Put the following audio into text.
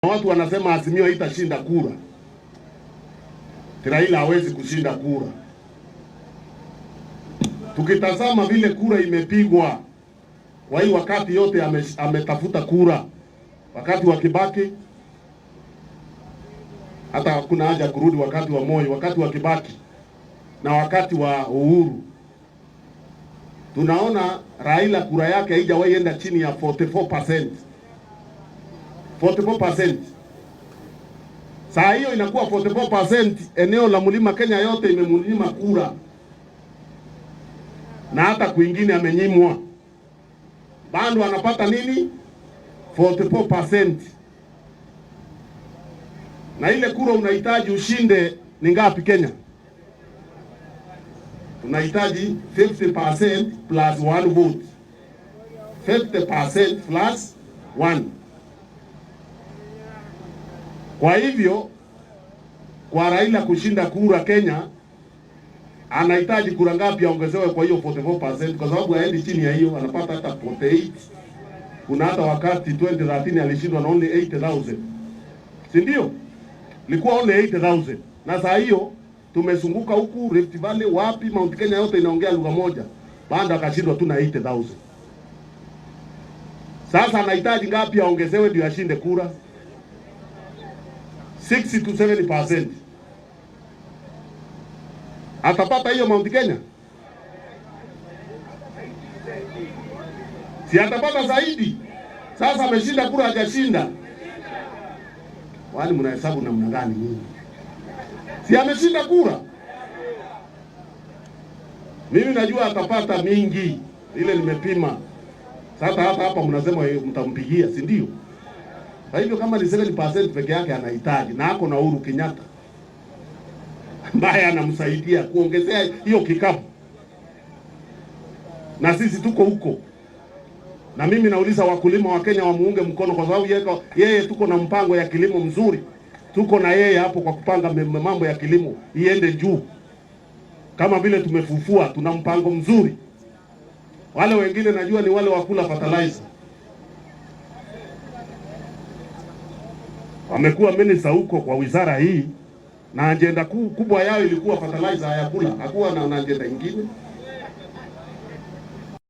Watu wanasema Azimio haitashinda kura. Raila hawezi kushinda kura. Tukitazama vile kura imepigwa, kwa hii wakati yote ametafuta kura. Wakati wa Kibaki hata hakuna haja kurudi, wakati wa Moi, wakati wa Kibaki na wakati wa Uhuru. Tunaona Raila kura yake haijawahi enda chini ya 44%. 44%. Saa hiyo inakuwa 44%, eneo la Mlima Kenya yote imemnyima kura. Na hata kwingine amenyimwa. Bado anapata nini? 44%. Na ile kura unahitaji ushinde ni ngapi Kenya? Tunahitaji 50% plus 1 vote. 50% plus 1. Kwa hivyo, kwa Raila kushinda kura Kenya, anahitaji kura ngapi aongezewe kwa hiyo 44%? Kwa sababu haendi chini ya hiyo, anapata hata 48. Kuna hata wakati 2013 alishindwa na only 80,000. Si ndio? Ilikuwa only 80,000. Na saa hiyo tumezunguka huku Rift Valley, wapi, Mount Kenya yote inaongea lugha moja. Bado akashindwa tu na 80,000. Sasa anahitaji ngapi aongezewe ndio ashinde kura? 60 to 70%. Atapata hiyo Mount Kenya? Si atapata zaidi. Sasa ameshinda kura, hajashinda. Wani mnahesabu namna gani nyinyi? Si ameshinda kura? Mimi najua atapata mingi. Ile nimepima. Sasa hapa mnasema mtampigia, si ndio? Kwa hivyo kama ni 7% peke yake anahitaji, na ako na Uhuru Kenyatta ambaye anamsaidia kuongezea hiyo kikapu. Na sisi tuko huko. Na mimi nauliza wakulima wa Kenya wamuunge mkono, kwa sababu yeye tuko na mpango ya kilimo mzuri. Tuko na yeye hapo kwa kupanga mambo ya kilimo iende juu. Kama vile tumefufua, tuna mpango mzuri. Wale wengine najua ni wale wakula fertilizer. Wamekuwa minister huko kwa wizara hii, na ajenda kubwa yao ilikuwa fertilizer ya kula. Hakuwa na ajenda nyingine.